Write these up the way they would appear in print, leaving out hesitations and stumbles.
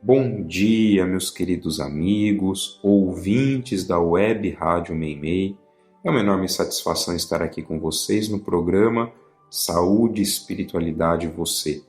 Bom dia, meus queridos amigos, ouvintes da Web Rádio Meimei. É uma enorme satisfação estar aqui com vocês no programa Saúde, Espiritualidade Você.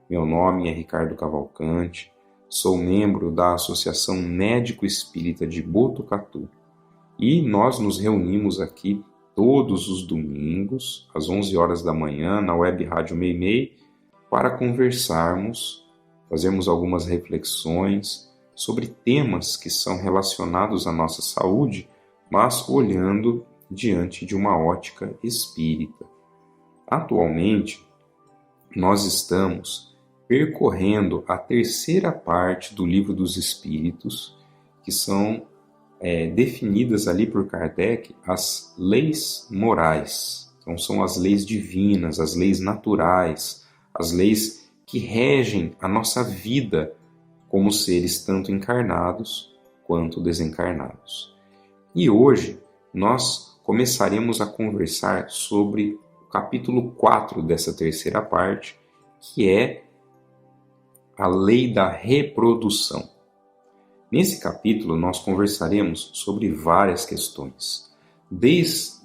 Meu nome é Ricardo Cavalcante, sou membro da Associação Médico Espírita de Botucatu e nós nos reunimos aqui todos os domingos, às 11 horas da manhã, na Web Rádio Meimei, para conversarmos, fazermos algumas reflexões sobre temas que são relacionados à nossa saúde, mas olhando diante de uma ótica espírita. Atualmente, nós estamos percorrendo a terceira parte do Livro dos Espíritos, que são definidas ali por Kardec as leis morais. Então, são as leis divinas, as leis naturais, as leis que regem a nossa vida como seres tanto encarnados quanto desencarnados. E hoje nós começaremos a conversar sobre o capítulo 4 dessa terceira parte, que é a lei da reprodução. Nesse capítulo nós conversaremos sobre várias questões, desde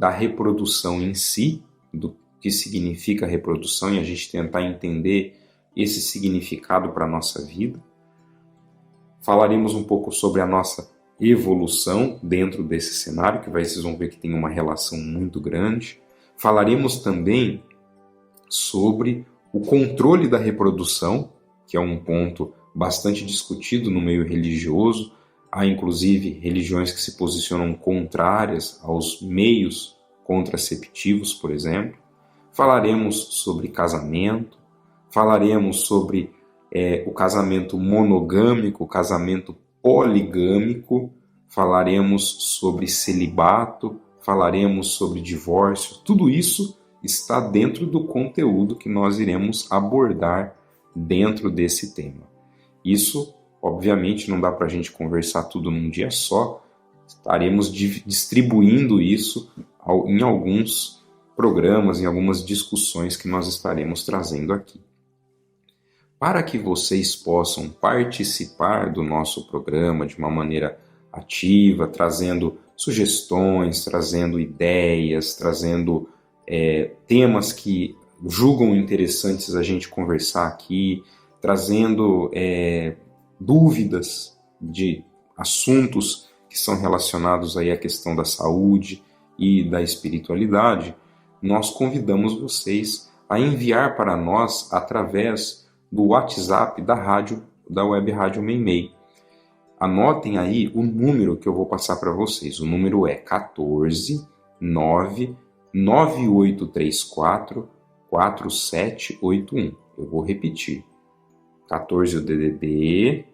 a reprodução em si, do que significa reprodução, e a gente tentar entender esse significado para a nossa vida. Falaremos um pouco sobre a nossa evolução dentro desse cenário, que vocês vão ver que tem uma relação muito grande. Falaremos também sobre o controle da reprodução, que é um ponto bastante discutido no meio religioso. Há inclusive religiões que se posicionam contrárias aos meios contraceptivos, por exemplo. Falaremos sobre casamento, falaremos sobre o casamento monogâmico, o casamento poligâmico, falaremos sobre celibato, falaremos sobre divórcio. Tudo isso está dentro do conteúdo que nós iremos abordar dentro desse tema. Isso, obviamente, não dá para a gente conversar tudo num dia só, estaremos distribuindo isso em alguns programas, em algumas discussões que nós estaremos trazendo aqui. Para que vocês possam participar do nosso programa de uma maneira ativa, trazendo sugestões, trazendo ideias, trazendo temas que julgam interessantes a gente conversar aqui, trazendo dúvidas de assuntos que são relacionados aí à questão da saúde e da espiritualidade, nós convidamos vocês a enviar para nós através do WhatsApp da Web Rádio Meimei. Anotem aí o número que eu vou passar para vocês. O número é 14 9 9834 4781. Eu vou repetir. 14 o DDD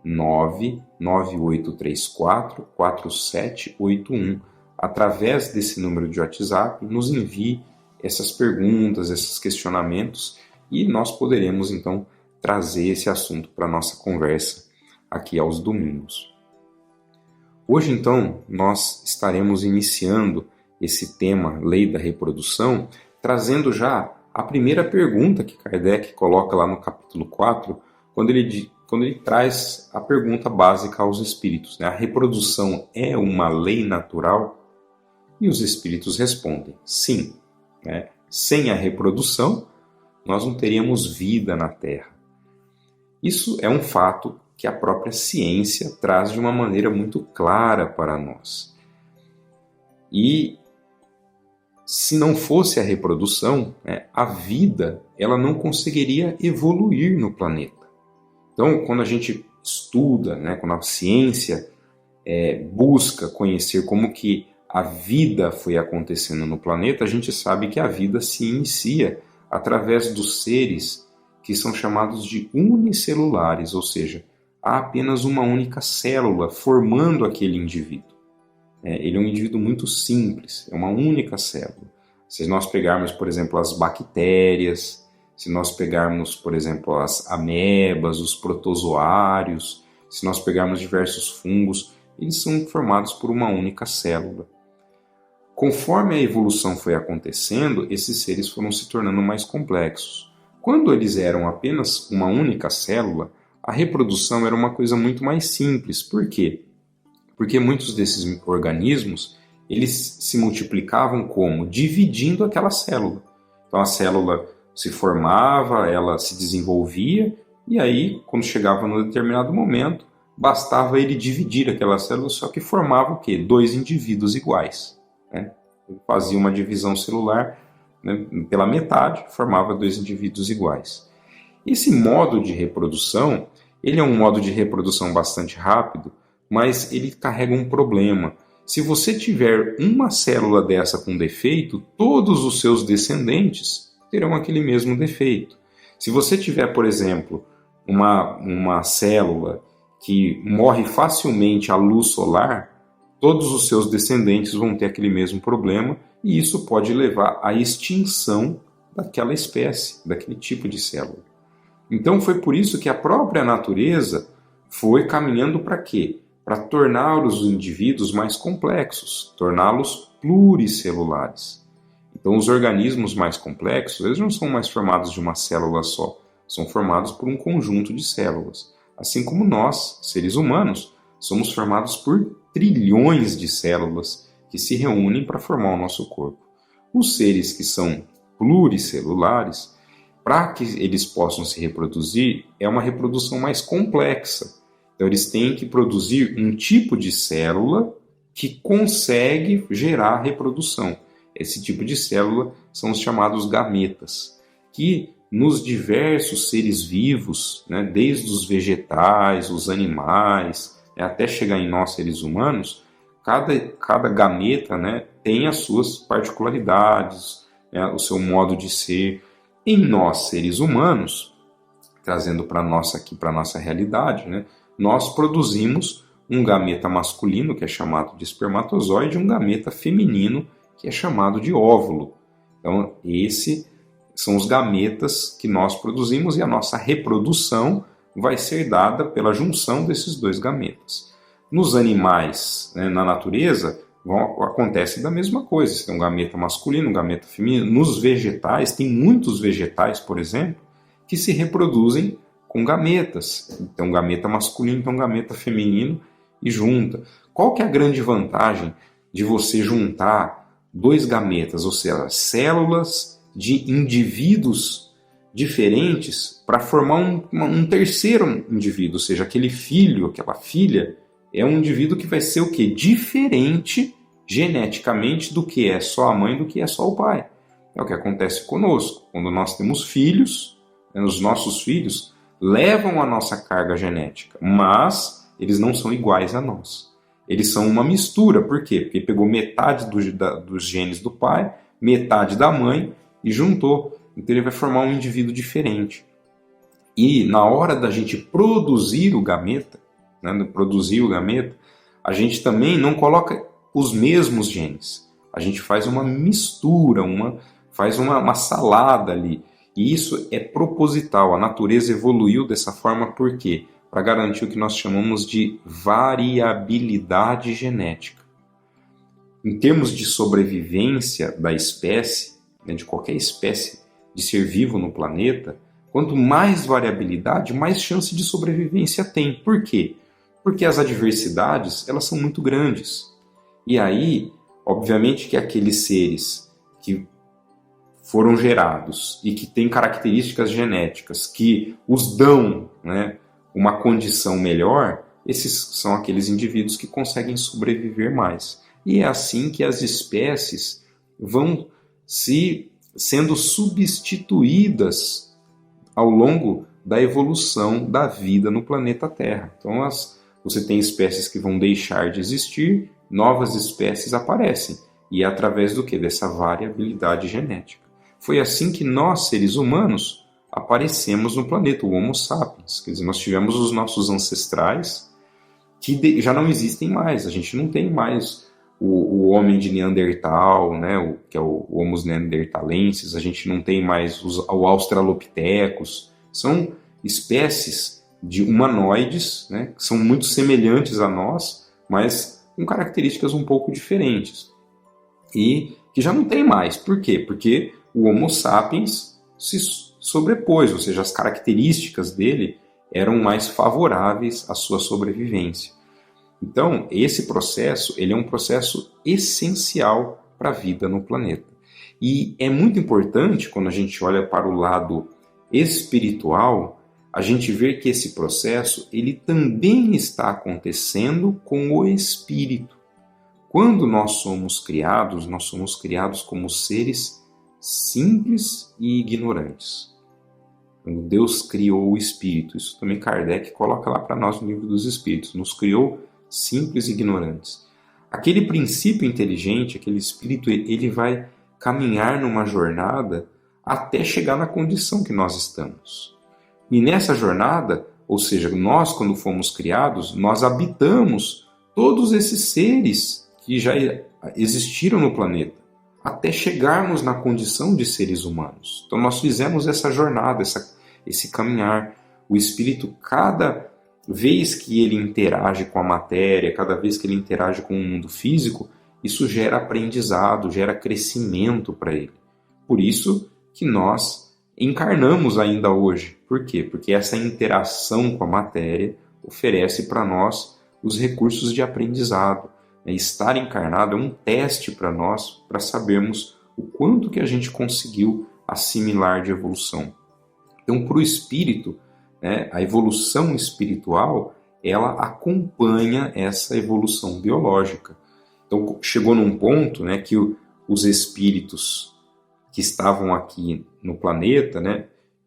9 9834 4781. Através desse número de WhatsApp, nos envie essas perguntas, esses questionamentos, e nós poderemos, então, trazer esse assunto para a nossa conversa aqui aos domingos. Hoje, então, nós estaremos iniciando esse tema, Lei da Reprodução, trazendo já a primeira pergunta que Kardec coloca lá no capítulo 4, quando ele traz a pergunta básica aos espíritos, né? A reprodução é uma lei natural? E os espíritos respondem, sim. Né? Sem a reprodução, nós não teríamos vida na Terra. Isso é um fato que a própria ciência traz de uma maneira muito clara para nós. E se não fosse a reprodução, a vida ela não conseguiria evoluir no planeta. Então, quando a gente estuda, quando a ciência busca conhecer como que a vida foi acontecendo no planeta, a gente sabe que a vida se inicia através dos seres que são chamados de unicelulares, ou seja, há apenas uma única célula formando aquele indivíduo. Ele é um indivíduo muito simples, é uma única célula. Se nós pegarmos, por exemplo, as bactérias, se nós pegarmos, por exemplo, as amebas, os protozoários, se nós pegarmos diversos fungos, eles são formados por uma única célula. Conforme a evolução foi acontecendo, esses seres foram se tornando mais complexos. Quando eles eram apenas uma única célula, a reprodução era uma coisa muito mais simples. Por quê? Porque muitos desses organismos, eles se multiplicavam como? Dividindo aquela célula. Então a célula se formava, ela se desenvolvia, e aí, quando chegava num determinado momento, bastava ele dividir aquela célula, só que formava o quê? 2 indivíduos iguais, né? Ele fazia uma divisão celular, né, pela metade, formava 2 indivíduos iguais. Esse modo de reprodução, ele é um modo de reprodução bastante rápido, mas ele carrega um problema. Se você tiver uma célula dessa com defeito, todos os seus descendentes terão aquele mesmo defeito. Se você tiver, por exemplo, uma célula que morre facilmente à luz solar, todos os seus descendentes vão ter aquele mesmo problema, e isso pode levar à extinção daquela espécie, daquele tipo de célula. Então foi por isso que a própria natureza foi caminhando para quê? Para tornar os indivíduos mais complexos, torná-los pluricelulares. Então os organismos mais complexos, eles não são mais formados de uma célula só, são formados por um conjunto de células. Assim como nós, seres humanos, somos formados por trilhões de células que se reúnem para formar o nosso corpo. Os seres que são pluricelulares, para que eles possam se reproduzir, é uma reprodução mais complexa. Então eles têm que produzir um tipo de célula que consegue gerar reprodução. Esse tipo de célula são os chamados gametas, que nos diversos seres vivos, né, desde os vegetais, os animais, até chegar em nós, seres humanos, cada gameta, né, tem as suas particularidades, né, o seu modo de ser. Em nós, seres humanos, trazendo para a nossa realidade, né, nós produzimos um gameta masculino, que é chamado de espermatozoide, e um gameta feminino, que é chamado de óvulo. Então, esses são os gametas que nós produzimos, e a nossa reprodução vai ser dada pela junção desses 2 gametas. Nos animais, né, na natureza, acontece da mesma coisa. Você tem um gameta masculino, um gameta feminino. Nos vegetais, tem muitos vegetais, por exemplo, que se reproduzem com gametas. Então, um gameta masculino, então um gameta feminino, e junta. Qual que é a grande vantagem de você juntar 2 gametas, ou seja, células de indivíduos diferentes, para formar um terceiro indivíduo, ou seja, aquele filho, aquela filha, é um indivíduo que vai ser o quê? Diferente geneticamente do que é só a mãe, do que é só o pai. É o que acontece conosco. Quando nós temos filhos, né, os nossos filhos levam a nossa carga genética, mas eles não são iguais a nós. Eles são uma mistura. Por quê? Porque pegou metade dos genes do pai, metade da mãe e juntou. Então ele vai formar um indivíduo diferente. E na hora da gente produzir o gameta, né, a gente também não coloca os mesmos genes. A gente faz uma mistura, faz uma salada ali. E isso é proposital. A natureza evoluiu dessa forma por quê? Para garantir o que nós chamamos de variabilidade genética. Em termos de sobrevivência da espécie, né, de qualquer espécie de ser vivo no planeta, quanto mais variabilidade, mais chance de sobrevivência tem. Por quê? Porque as adversidades, elas são muito grandes. E aí, obviamente que aqueles seres que foram gerados e que têm características genéticas que os dão, né, uma condição melhor, esses são aqueles indivíduos que conseguem sobreviver mais. E é assim que as espécies vão sendo substituídas ao longo da evolução da vida no planeta Terra. Então você tem espécies que vão deixar de existir, novas espécies aparecem. E é através do quê? Dessa variabilidade genética. Foi assim que nós, seres humanos, aparecemos no planeta, o Homo sapiens. Quer dizer, nós tivemos os nossos ancestrais que já não existem mais. A gente não tem mais o homem de Neandertal, né, que é o Homo neanderthalensis. A gente não tem mais o Australopithecus. São espécies de humanoides, né, que são muito semelhantes a nós, mas com características um pouco diferentes. E que já não tem mais. Por quê? Porque o Homo sapiens se sobrepôs, ou seja, as características dele, eram mais favoráveis à sua sobrevivência. Então, esse processo, ele é um processo essencial para a vida no planeta. E é muito importante, quando a gente olha para o lado espiritual, a gente ver que esse processo, ele também está acontecendo com o espírito. Quando nós somos criados como seres simples e ignorantes. Quando Deus criou o espírito, isso também Kardec coloca lá para nós no Livro dos Espíritos, nos criou simples e ignorantes. Aquele princípio inteligente, aquele espírito, ele vai caminhar numa jornada até chegar na condição que nós estamos. E nessa jornada, ou seja, nós quando fomos criados, nós habitamos todos esses seres que já existiram no planeta, até chegarmos na condição de seres humanos. Então nós fizemos essa jornada, esse caminhar. O espírito, cada vez que ele interage com a matéria, cada vez que ele interage com o mundo físico, isso gera aprendizado, gera crescimento para ele. Por isso que nós encarnamos ainda hoje. Por quê? Porque essa interação com a matéria oferece para nós os recursos de aprendizado. Estar encarnado é um teste para nós, para sabermos o quanto que a gente conseguiu assimilar de evolução. Então, para o espírito, a evolução espiritual, ela acompanha essa evolução biológica. Então, chegou num ponto que os espíritos que estavam aqui no planeta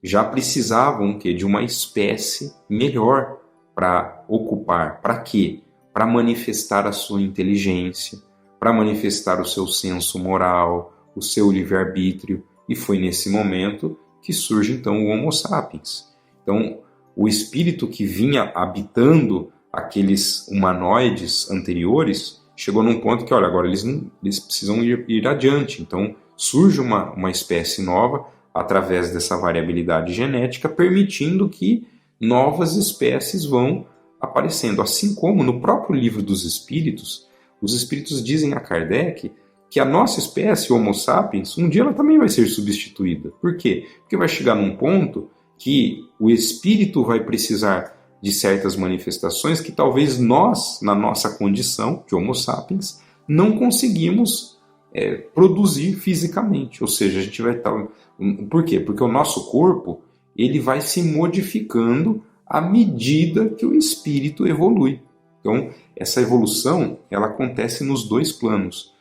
já precisavam de uma espécie melhor para ocupar. Para quê? Para manifestar a sua inteligência, para manifestar o seu senso moral, o seu livre-arbítrio. E foi nesse momento que surge então o Homo sapiens. Então, o espírito que vinha habitando aqueles humanoides anteriores chegou num ponto que, olha, agora eles precisam ir adiante. Então, surge uma espécie nova através dessa variabilidade genética, permitindo que novas espécies vão aparecendo. Assim como no próprio Livro dos Espíritos, os espíritos dizem a Kardec que a nossa espécie, o Homo sapiens, um dia ela também vai ser substituída. Por quê? Porque vai chegar num ponto que o espírito vai precisar de certas manifestações que talvez nós, na nossa condição de Homo sapiens, não conseguimos produzir fisicamente. Ou seja, a gente vai estar... Por quê? Porque o nosso corpo ele vai se modificando à medida que o espírito evolui. Então, essa evolução ela acontece nos dois planos.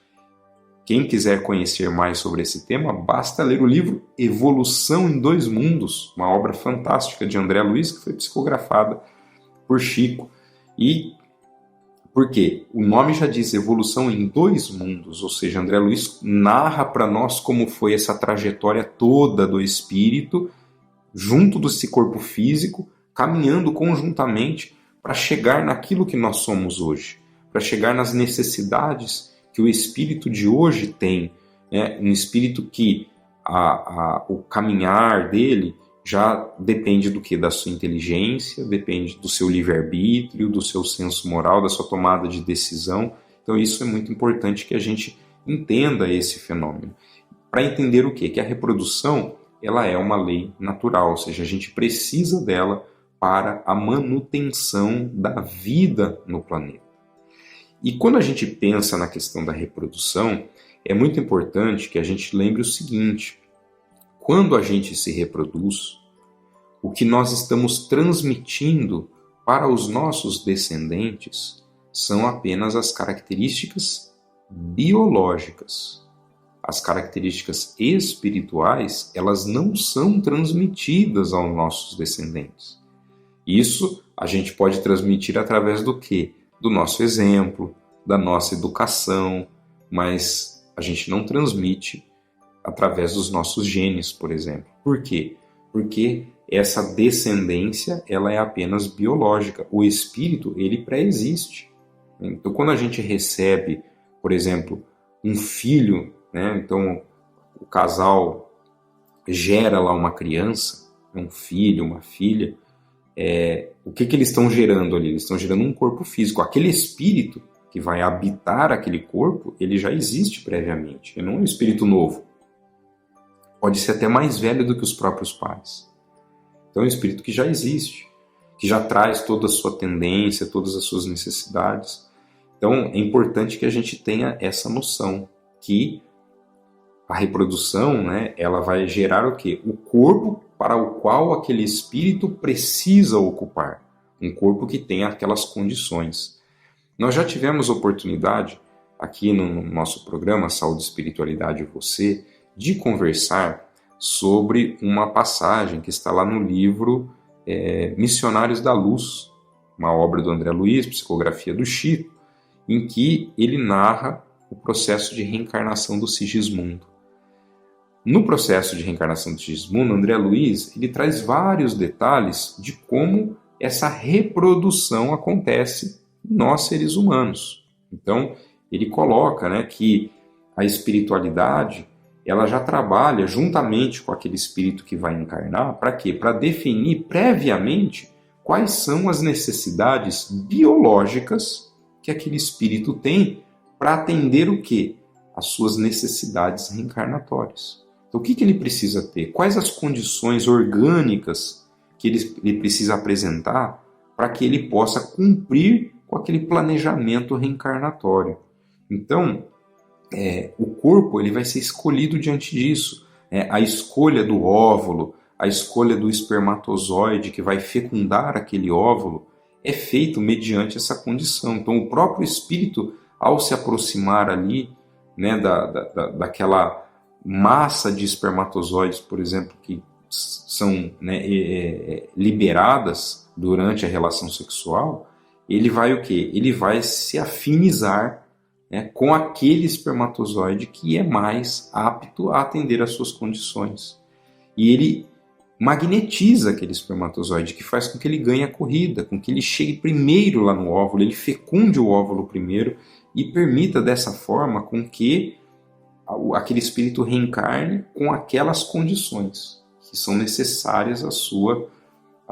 Quem quiser conhecer mais sobre esse tema, basta ler o livro Evolução em Dois Mundos, uma obra fantástica de André Luiz, que foi psicografada por Chico. E por quê? O nome já diz Evolução em Dois Mundos, ou seja, André Luiz narra para nós como foi essa trajetória toda do espírito, junto desse corpo físico, caminhando conjuntamente para chegar naquilo que nós somos hoje, para chegar nas necessidades que o espírito de hoje tem, um espírito que o caminhar dele já depende do que? Da sua inteligência, depende do seu livre-arbítrio, do seu senso moral, da sua tomada de decisão. Então isso é muito importante que a gente entenda esse fenômeno. Para entender o quê? Que a reprodução ela é uma lei natural, ou seja, a gente precisa dela para a manutenção da vida no planeta. E quando a gente pensa na questão da reprodução, é muito importante que a gente lembre o seguinte: quando a gente se reproduz, o que nós estamos transmitindo para os nossos descendentes são apenas as características biológicas. As características espirituais, elas não são transmitidas aos nossos descendentes. Isso a gente pode transmitir através do quê? Do nosso exemplo, da nossa educação, mas a gente não transmite através dos nossos genes, por exemplo. Por quê? Porque essa descendência ela é apenas biológica. O espírito, ele pré-existe. Então, quando a gente recebe, por exemplo, um filho, então o casal gera lá uma criança, um filho, uma filha, o que eles estão gerando ali? Eles estão gerando um corpo físico. Aquele espírito que vai habitar aquele corpo, ele já existe previamente. Ele não é um espírito novo. Pode ser até mais velho do que os próprios pais. Então é um espírito que já existe. que já traz toda a sua tendência, todas as suas necessidades. Então, é importante que a gente tenha essa noção que a reprodução, né, ela vai gerar o quê? O corpo para o qual aquele espírito precisa ocupar. Um corpo que tenha aquelas condições. Nós já tivemos oportunidade, aqui no nosso programa Saúde, Espiritualidade e Você, de conversar sobre uma passagem que está lá no livro Missionários da Luz, uma obra do André Luiz, psicografia do Chico, em que ele narra o processo de reencarnação do Sigismundo. No processo de reencarnação do Sigismundo, André Luiz ele traz vários detalhes de como essa reprodução acontece em nós seres humanos. Então, ele coloca, né, que a espiritualidade ela já trabalha juntamente com aquele espírito que vai encarnar, para quê? Para definir previamente quais são as necessidades biológicas que aquele espírito tem para atender o quê? As suas necessidades reencarnatórias. Então, o que ele precisa ter? Quais as condições orgânicas que ele precisa apresentar para que ele possa cumprir com aquele planejamento reencarnatório? Então, o corpo ele vai ser escolhido diante disso. A escolha do óvulo, a escolha do espermatozoide que vai fecundar aquele óvulo é feito mediante essa condição. Então, o próprio espírito, ao se aproximar ali, né, daquela massa de espermatozoides, por exemplo, que são, né, liberadas durante a relação sexual, ele vai o quê? Ele vai se afinizar, né, com aquele espermatozoide que é mais apto a atender às suas condições. E ele magnetiza aquele espermatozoide, que faz com que ele ganhe a corrida, com que ele chegue primeiro lá no óvulo, ele fecunde o óvulo primeiro e permita dessa forma com que aquele espírito reencarne com aquelas condições que são necessárias à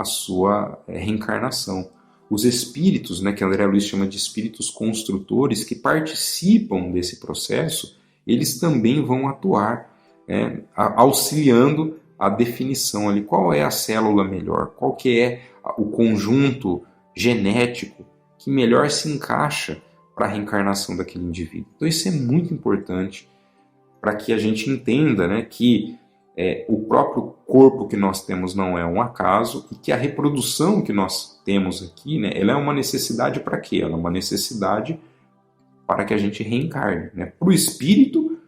sua reencarnação. Os espíritos, né, que André Luiz chama de espíritos construtores, que participam desse processo, eles também vão atuar, né, auxiliando a definição ali, qual é a célula melhor, qual que é o conjunto genético que melhor se encaixa para a reencarnação daquele indivíduo. Então isso é muito importante para que a gente entenda, né, que o próprio corpo que nós temos não é um acaso e que a reprodução que nós temos aqui, né, ela é uma necessidade para quê? Ela é uma necessidade para que a gente reencarne. Né? Para o espírito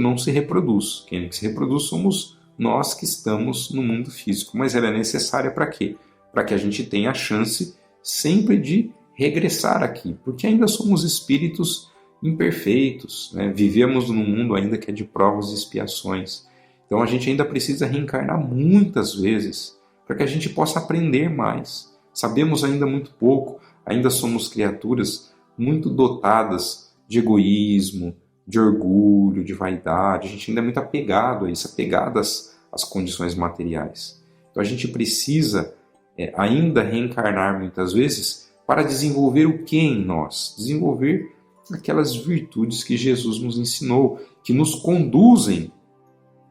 não se reproduz. Quem se reproduz somos nós que estamos no mundo físico. Mas ela é necessária para quê? Para que a gente tenha a chance sempre de regressar aqui, porque ainda somos espíritos imperfeitos, né? Vivemos num mundo ainda que é de provas e expiações. Então a gente ainda precisa reencarnar muitas vezes para que a gente possa aprender mais. Sabemos ainda muito pouco, ainda somos criaturas muito dotadas de egoísmo, de orgulho, de vaidade. A gente ainda é muito apegado a isso, apegado às condições materiais. Então a gente precisa ainda reencarnar muitas vezes para desenvolver o que em nós? Desenvolver aquelas virtudes que Jesus nos ensinou, que nos conduzem,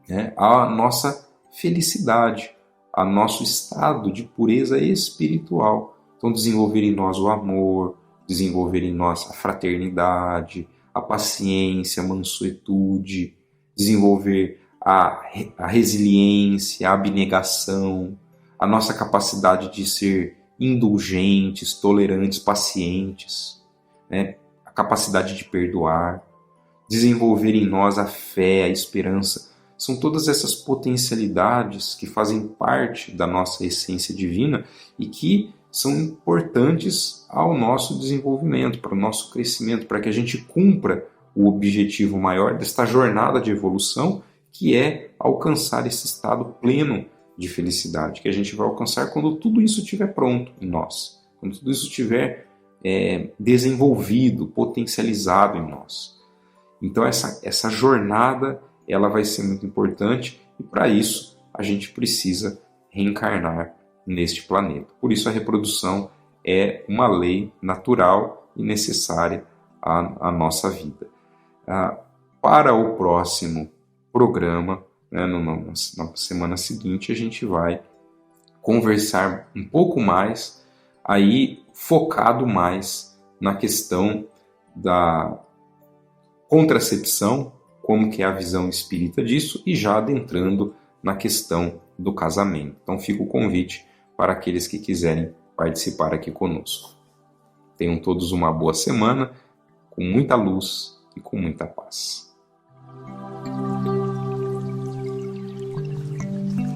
né, à nossa felicidade, ao nosso estado de pureza espiritual. Então, desenvolver em nós o amor, desenvolver em nós a fraternidade, a paciência, a mansuetude, desenvolver a resiliência, a abnegação, a nossa capacidade de ser indulgentes, tolerantes, pacientes, né? A capacidade de perdoar, desenvolver em nós a fé, a esperança. São todas essas potencialidades que fazem parte da nossa essência divina e que são importantes ao nosso desenvolvimento, para o nosso crescimento, para que a gente cumpra o objetivo maior desta jornada de evolução, que é alcançar esse estado pleno de felicidade, que a gente vai alcançar quando tudo isso estiver pronto em nós, quando tudo isso estiver desenvolvido, potencializado em nós. Então essa jornada ela vai ser muito importante e para isso a gente precisa reencarnar neste planeta. Por isso a reprodução é uma lei natural e necessária à nossa vida. Para o próximo programa, né, na semana seguinte, a gente vai conversar um pouco mais, aí focado mais na questão da contracepção, como que é a visão espírita disso, e já adentrando na questão do casamento. Então fica o convite para aqueles que quiserem participar aqui conosco. Tenham todos uma boa semana, com muita luz e com muita paz.